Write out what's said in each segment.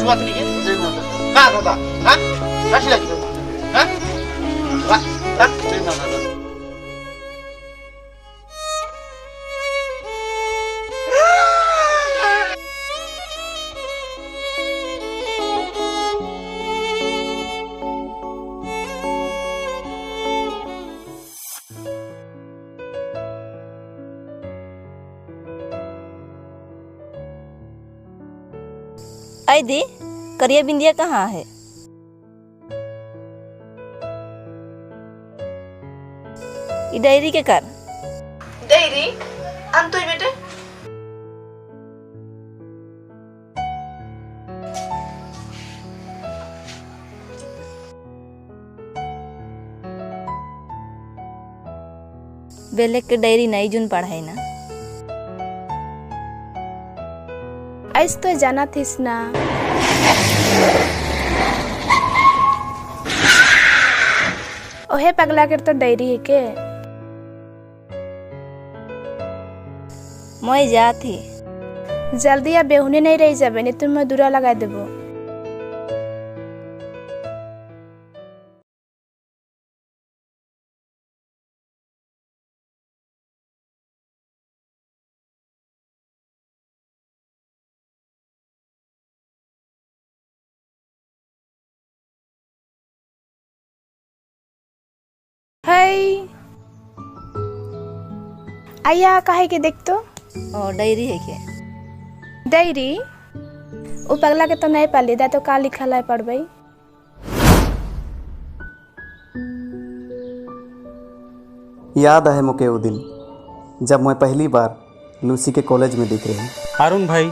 छुआ नहीं है का दादा हां काशी लगी हां वा ना ना आई दी करिया बिंदिया कहाँ है? ये डायरी के कर डायरी आन तो बेटे बेले के डायरी नहीं जुन पढ़ाई ना ऐस तो जाना थीस ना ओहे पगला कर तो डायरी है के मैं जाती जल्दी या बेहुने नहीं रही जाबे नहीं तो मैं दूरा लगा देबो हाय आया काहे के देख तो और डायरी है क्या? डायरी वो पगला के तो नहीं पाली दा तो का लिखल है पढ़बई याद है मुके वो दिन जब मैं पहली बार लूसी के कॉलेज में दिख रही। अरुण भाई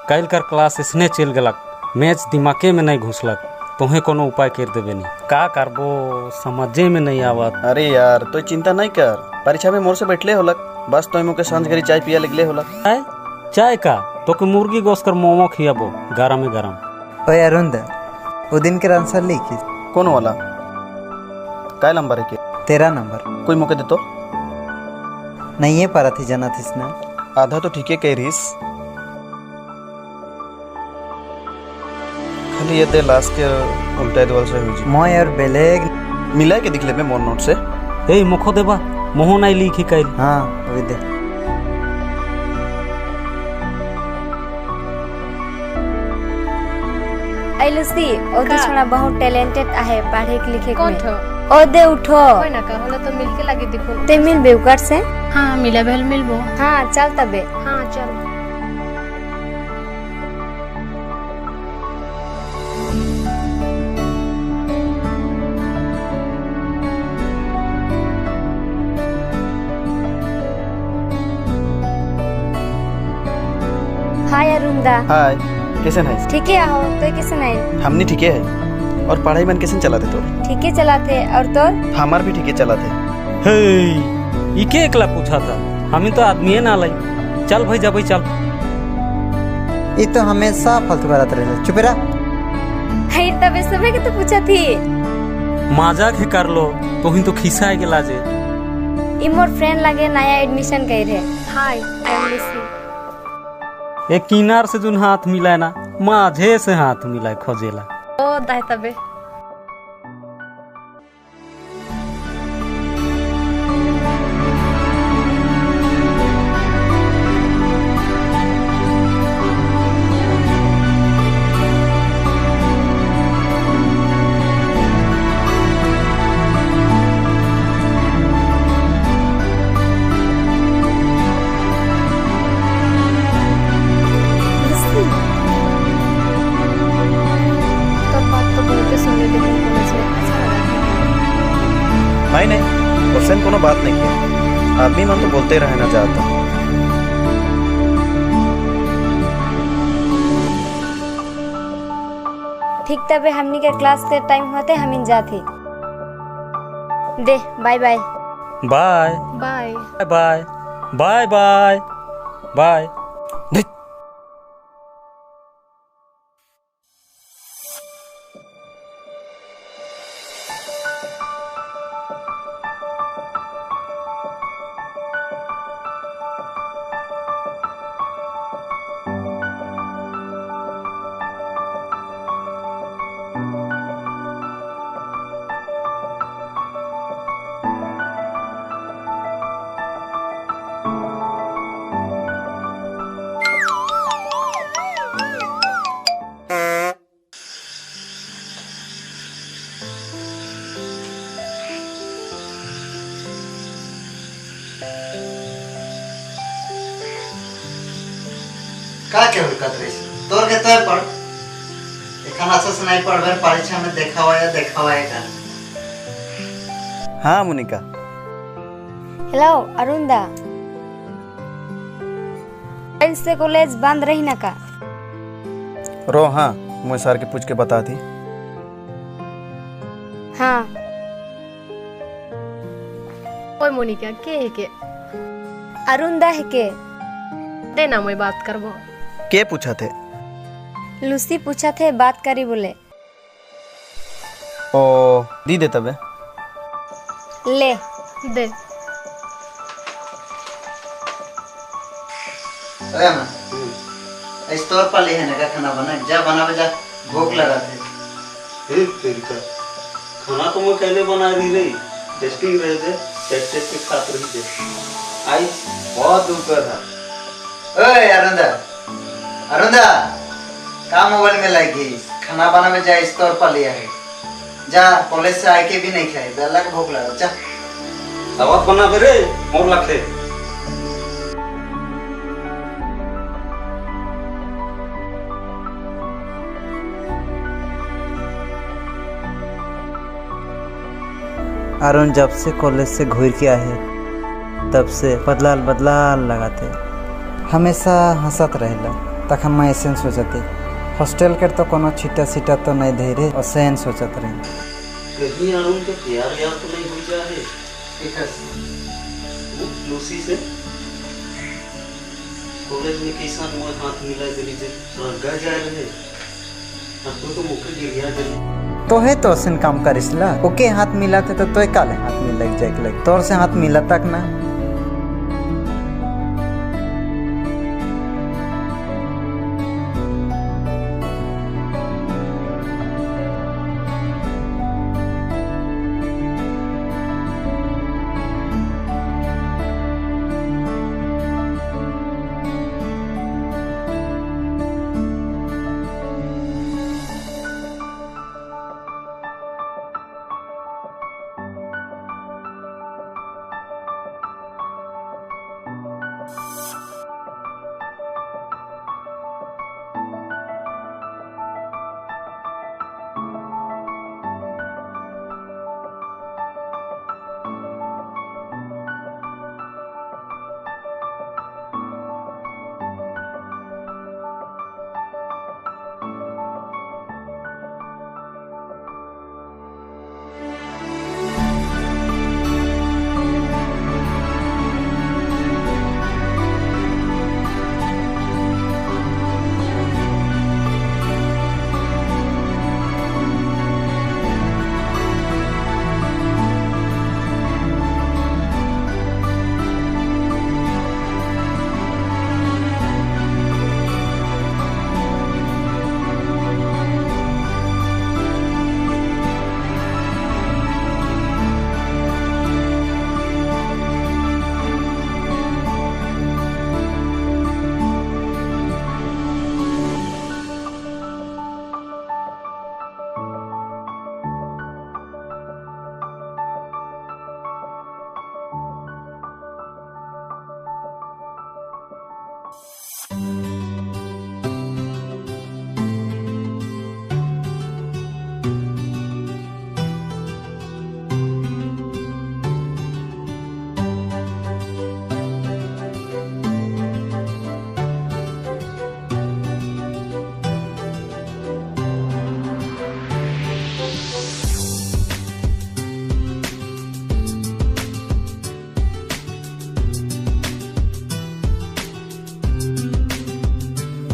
कल कर क्लास इसने चल गलक मैच दिमागे में नहीं घुसलक तुम्हें कोनो उपाय कर देवे नहीं का करबो समझे में नहीं आवत। अरे यार तो चिंता नहीं कर परीक्षा में मोर से बैठले होलक बस तो मुके सांझ घरी चाय पिया लगले होलक। चाय का तो के मुर्गी गोश्त कर मोमो खियाबो गरम में गरम। ओए अरुण दा वो दिन के आंसर लिखी कौन वाला काय नंबर है के? 13 नंबर कोई मुके दे तो नहीं है पारा थी जाना थी ना आधा तो ठीक है कह रहीस खाली ये दे लास्ट के उल्टा दवाल से हुई मैं और बेलेग मिला के दिखले में मोर नोट से ए मुखो देबा मोह नहीं लिखी कल। हाँ वही दे आई लूसी और तो छोड़ा बहुत टैलेंटेड आहे पढ़े के लिखे कौन में थो ओ दे उठो कोई ना का होला तो मिलके लगे देखो ते मिल बेउकर से हां मिला बेल मिलबो हाँ चल तबे हां चल हाय अरुंदा हाय कैसे है? ठीक है आओ तो कैसे नहीं हमनी ठीक है और पढ़ाई मन कैसे चला थे तो ठीक है चला थे और तो हमार भी ठीक है चला थे। हे इके एकला पूछा था हमें तो आदमी ना लाई चल भाई जा भाई चल। ये तो हमेशा फालतू बात रहे चुप रहा। हाय तबे सुबह के तो पूछा थी मजाक ही कर लो तो ही तो खिसा है के लाजे ई मोर फ्रेंड लगे नया एडमिशन कर रहे। हाय आई एम लूसी एक किनार से जोन हाथ मिलाए ना माझे से हाथ मिलाए खोजेला ओ दाय तबे नहीं नहीं क्वेश्चन कोनो बात नहीं है आदमी मन तो बोलते रहना चाहता। ठीक तबे हमनी के क्लास के टाइम होते हम जाते दे bye bye bye bye bye bye bye bye. का के होई कतरे तोर के तोय पढ़ एखन अच्छा से नहीं पढ़बे परीक्षा में देखावा है का। हाँ मोनिका। हेलो अरुण दा, कल से कॉलेज बंद रही ना का? रो हाँ मैं सर के पूछ के बता दी। हाँ ओए मोनिका के है के अरुण दा है के देना मैं बात करबो। के पूछा थे? लूसी पूछा थे बात करी बोले। ओ दी दे तबे। ले दे अरे मां इस तौर पर ले है ना का खाना बना जा बनावे जा भूख लगा थे। एक तरीका खाना तो मैं पहले बना दी रही टेस्टिंग रहे थे टेस्ट के साथ रही थे आई बहुत ऊपर था। ओए अरुंदा का मोबाइल में लगी खाना बनावे जा इस तौर पर लिया है जा कॉलेज से आके भी नहीं खाए बेला के भूख लगा जा दवा बना बे रे मोर लखे। अरुण जब से कॉलेज से घूर के आए तब से बदलाल लगाते हमेशा हंसत रहेला तखन मैं ऐसे सोचते हॉस्टल के तो कोनो छीटा सीटा तो नहीं दे रे ऐसे सोचत रहे। कहीं अरुण के प्यार यार तो नहीं हो जा है लूसी से कॉलेज में कैसा मोर हाथ मिला दिली जे रगा जा रहे अब तो मुख्य गिरिया दे तो है तो ऐसे काम करिसला ओके हाथ मिलाते तो तोय काले हाथ में लग जाए लग तोर से हाथ मिला तक ना।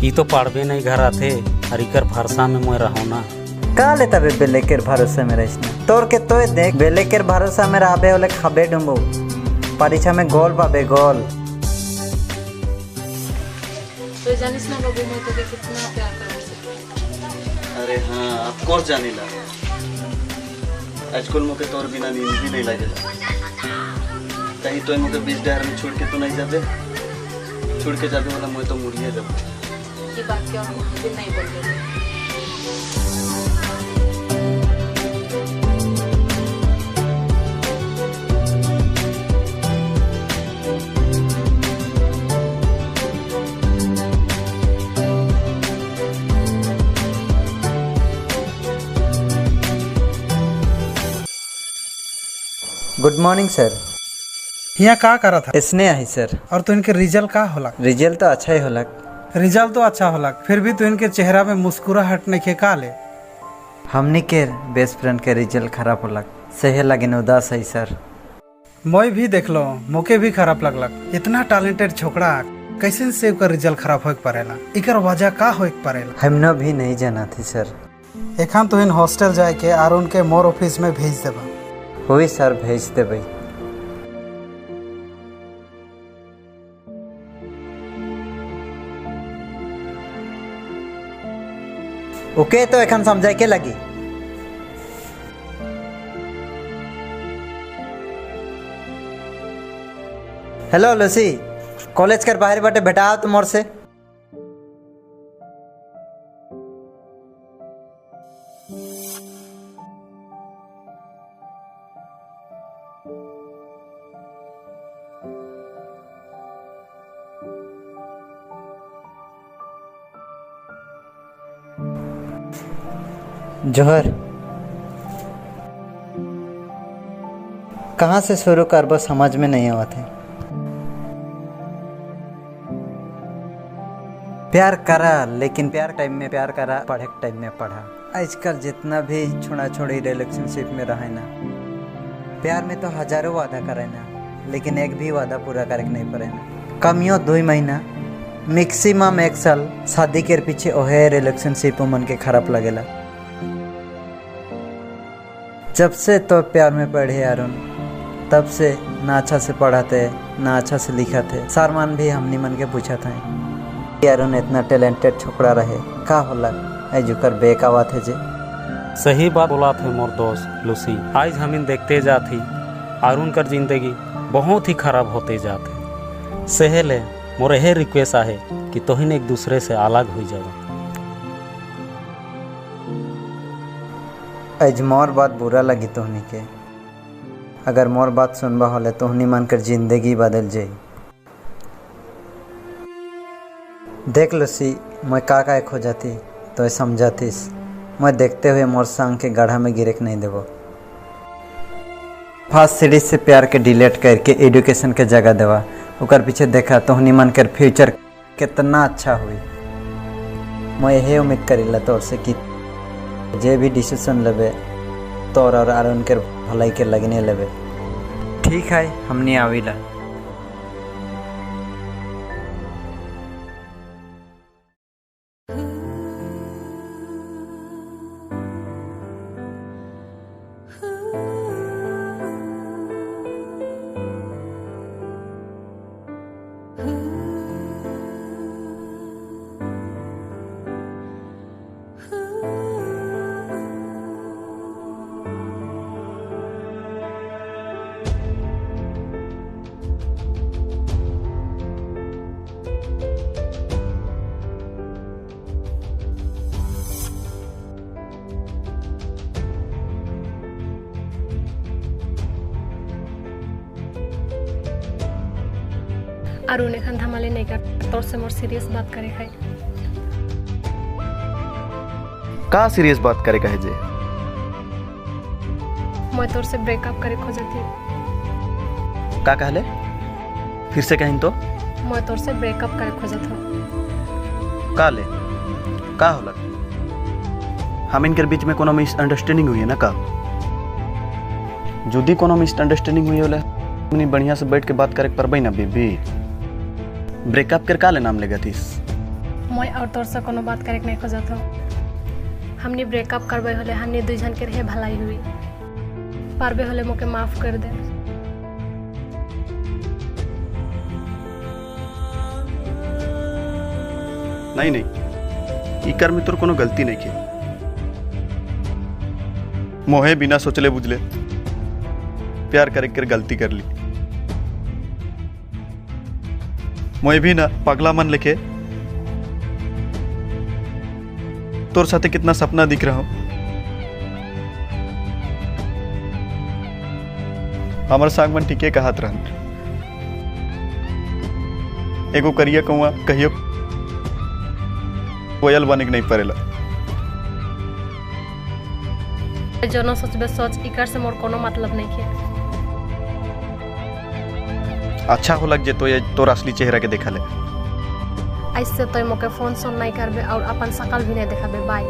ई तो पढ़बे नहीं घर आते हरिकर भरसा में मैं रहूं ना का लेता बे बेलेकर भरोसा में रहिसना तोर के तोय देख बेलेकर भरोसा में रहबे ओले खबे डुमबो परीक्षा में गोल पाबे गोल। तो जानिस ना बाबू मैं तो कितना प्यार करता हूं। अरे हाँ ऑफ कोर्स जानीला आजकल मुके तोर बिना नींद भी नहीं लगेला कहीं तो मुके बीच डहर में छोड़ के तो नहीं जाबे छोड़ के जाबे वाला मैं तो मुड़िए जब ये बात क्या मुझे नहीं बोल रहे। Good morning sir. यहाँ का करा था? स्नेह है सर। और तो इनके रिजल्ट का होला? रिजल्ट तो अच्छा ही होला। रिजल्ट तो अच्छा होला, फिर भी तो इनके चेहरा में मुस्कुराहट नहीं के का ले? हमने के बेस्ट फ्रेंड के रिजल्ट खराब होला, सही लगे उदास है सर। मैं भी देख लो, मोके भी खराब लगलक। इतना टैलेंटेड छोकरा कैसे से ओकर रिजल्ट खराब होके पड़ेला? इकर वजह का होके पड़ेला? हमने भी नहीं जाना थी सर। एखन तो इन हॉस्टल जाए के और उनके मोर ऑफिस में भेज देबा। होई सर, भेज देबै। ओके, तो एखन समझाए के लगी। हेलो लूसी, कॉलेज कर बाहर बाटे भेटा तुम और से। जोहर, कहाँ से शुरू करबो समझ में नहीं आवत है। प्यार करा, लेकिन प्यार टाइम में प्यार करा, पढ़े टाइम में पढ़ा। आजकल जितना भी छोड़ा छोड़ी रिलेशनशिप में रहे ना, प्यार में तो हजारों वादा करे ना, लेकिन एक भी वादा पूरा करके नहीं पड़े ना। कमियों 2 महीना, मैक्सिमम 1 साल शादी के पीछे ओहे रिलेशनशिप मन के खराब लगेला। जब से तो प्यार में पढ़े अरुण, तब से ना अच्छा से पढ़ाते ना अच्छा से लिखाते। सारमान भी हमनी मन के पूछा था, अरुण इतना टैलेंटेड छोकरा रहे का होला एजुकर बेक आवा थे जे। सही बात बोला थे मोर दोस्त लूसी। आज हम देखते जाती अरुण कर जिंदगी बहुत ही खराब होते जाते। सहेले मोर यह रिक्वेस्ट है कि तोहिन एक दूसरे से अलग हो जाओ। आज मोर बात बुरा लगी तोहनी के, अगर मोर बात सुनबा होले तोहनी मन कर जिंदगी बदल जाई। देख लूसी, मैं का खो जाती तो समझातीस। मैं देखते हुए मोर संग के गड्ढा में गिरे के नहीं देबो। फर्स्ट सीरीज से प्यार के डिलीट करके एजुकेशन के जगह देवा, ओकर पीछे देखा तोहनी मन कर फ्यूचर कितना अच्छा हुई। मैं यही उम्मीद करीला तोर से कि जे भी डिसीजन लेबे तोर और अरुण के भलाई के लगने लेबे। ठीक है, हमनी आविला। अरुण एखन धमाले नहीं कर, तोर से मोर सीरियस बात करे है। का सीरियस बात करे कहे जे? मैं तोर से ब्रेकअप करे खोजती। का कहले? फिर से कहीं तो? मैं तोर से ब्रेकअप करे खोजत हूँ। का ले? का होला? हम इनके बीच में कोनो मिसअंडरस्टैंडिंग हुई है ना का? जदि कोनो मिसअंडरस्टैंडिंग हुई होला हमनी बढ़िया से बैठ के बात करे परबै ना बीबी। ब्रेकअप कर का ले नाम लेगा थीस? मैं और तोर से कोनो बात करे नहीं खोजत हूँ। हमनी ब्रेकअप करबे होले हमनी 2 जन के रहे भलाई हुई। पारबे होले मोके माफ कर दे। नहीं नहीं, ई कर में तोर कोनो गलती नहीं की। मोहे बिना सोचले बुझले प्यार करे कर गलती कर ली। मोहे भी ना पगला मन लेके तोर साथे कितना सपना दिख रहा हूं। हमार सागमन ठीके कहत रहन, एगो करिया कौआ कहियो कोयल बने के नहीं पड़ेला। जो न सोचबे सोच, इकर से मोर कोनो मतलब नहीं है। अच्छा हो लग जे तो ये तोर असली चेहरा के देखा ले। ऐसे तो मोके फोन सोन नहीं करबे और अपन शकल भी नहीं देखाबे। बाय।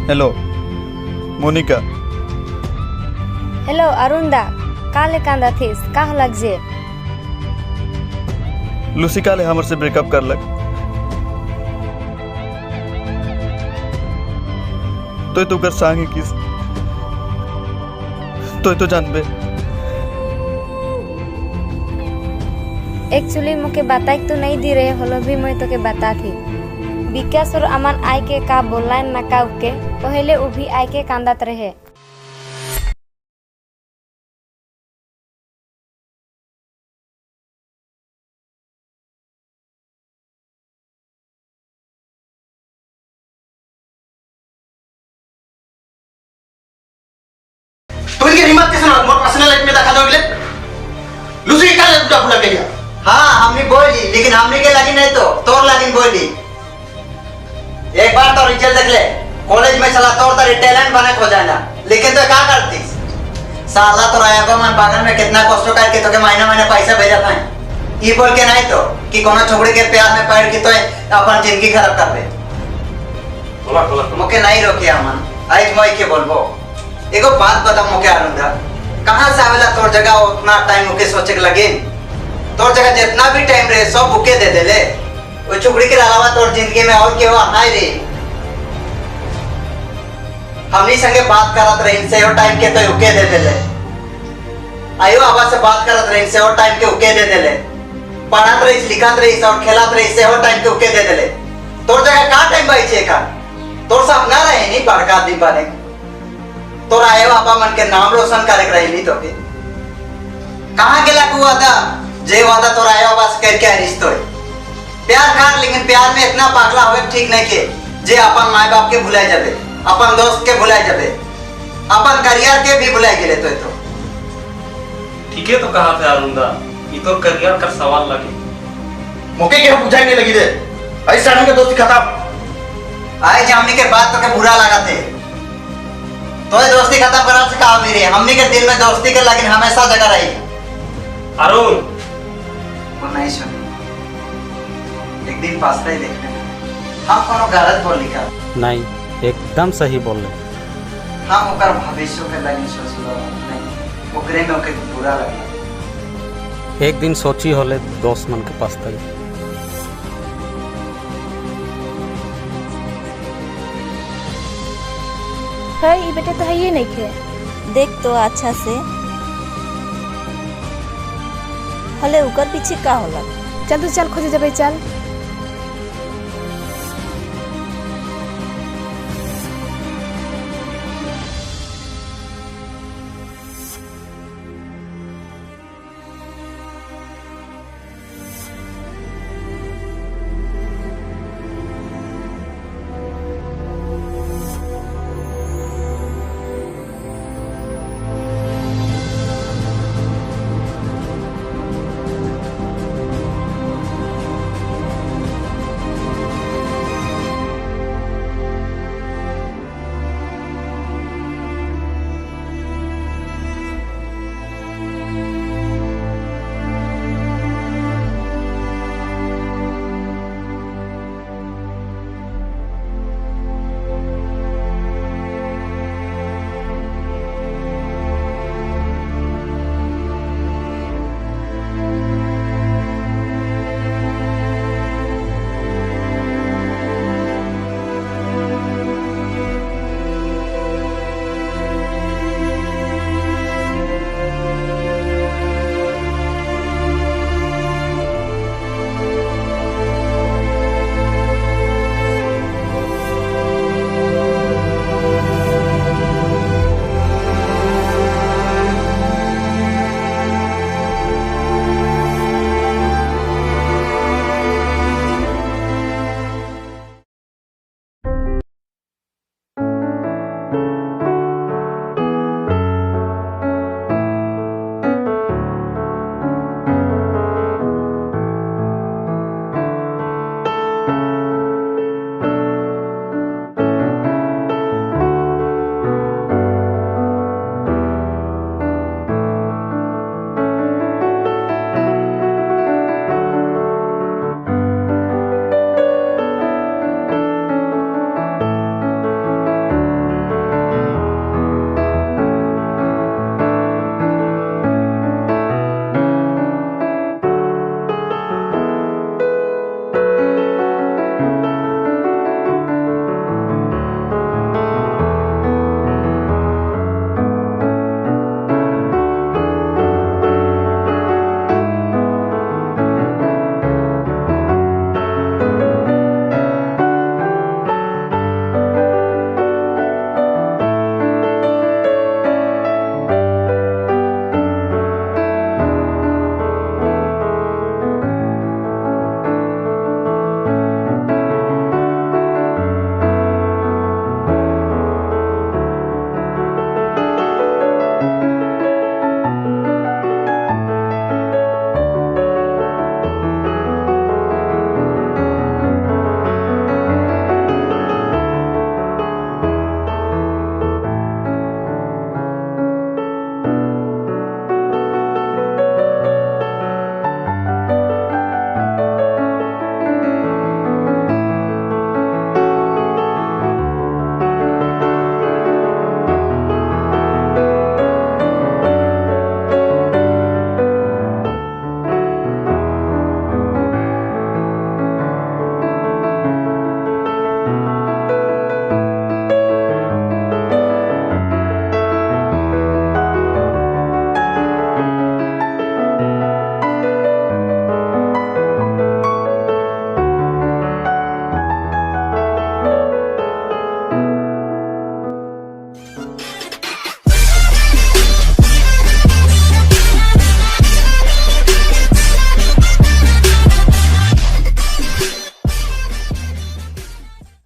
हेलो मोनिका। हेलो अरुणदा, काले कांदा थीस का लग जे? लूसी काले हमर से ब्रेकअप कर लग। तो कर सांगे किस तो जानबे। एक्चुअली मुके बताई तो नहीं दी रहे होलो भी मैं तो के बता थी। विकास और अमन आई के का बोला ना का के पहले वो भी आई के कांदात रहे। तो इनकी हिम्मत कैसे ना मोर पर्सनल लाइफ में देखा दोगे? लूसी का लड़का फुला गया। हाँ हमने बोली, लेकिन हमने के लगी नहीं तो तोर लगी बोली। एक बार तो रिजल्ट देख ले, कॉलेज में चला तोर तारी टैलेंट बने हो जाना, लेकिन तो क्या करती साला तो राया मन बागन में कितना कष्ट करके तो के महीना महीना पैसा भेजा था। ये बोल के नहीं तो कि कोनो छोकरी के प्यार में पड़ के तो अपन जिंदगी खराब कर दे। मुके नहीं रोकिया मन, आज मैं के बोलबो। एगो बात बता मुके आनंदा, कहां से आवेला तोर जगह उतना टाइम मुके सोचे के लगे। तोर जगह जितना भी टाइम रहे सब बुके दे दे ले। वो छोकरी के अलावा तोर जिंदगी में और केहू नहीं रे। हमनी संगे बात करत रही से और टाइम के तो उके दे दे ले। आयो आवाज से बात करत रही से और टाइम के उके दे दे ले। पढ़त रही लिखत रही और खेलत रही से और टाइम के उके दे दे ले। तोर जगह का टाइम बाई छे का? तोर सपना रहे नहीं बड़का आदमी बने। तोर आयो बाबा मन के नाम रोशन करे रही नहीं तो के। कहां गेला को वादा? जे वादा तोर आयो बाबा से करके रिश्तो है। प्यार कर, लेकिन प्यार में इतना पागला होवे ठीक नहीं के जे अपन माय बाप के भुलाए जाबे, अपन दोस्त के भुलाए जाबे, अपन करियर के भी भुलाए गेले तो ठीक है तो कहा थे अरुणदा, ये तो करियर का सवाल लगे। मौके के बुझाई नहीं लगी दे। ऐसा हमने के दोस्ती खत्म। आए जामनी के बाद तो के बुरा लगा थे। तो ये दोस्ती खत्म करा से कहा भी रे, हमनी के दिल में दोस्ती के लेकिन हमेशा जगह रही। अरुण वो नहीं सुनी। एक दिन पास्ता ही देखने हम कोनो गलत बोल लिखा नहीं, एकदम सही बोल रहे। हम ओकर भविष्य के लगी सोचलो नहीं, ओकरे में ओके बुरा लगा। एक दिन सोची होले दोस्त मन के पास तई। है ये बेटे तो है ये नहीं खे। देख तो अच्छा से हले उकर पीछे का होला। चल तू चल खोजे जब चल।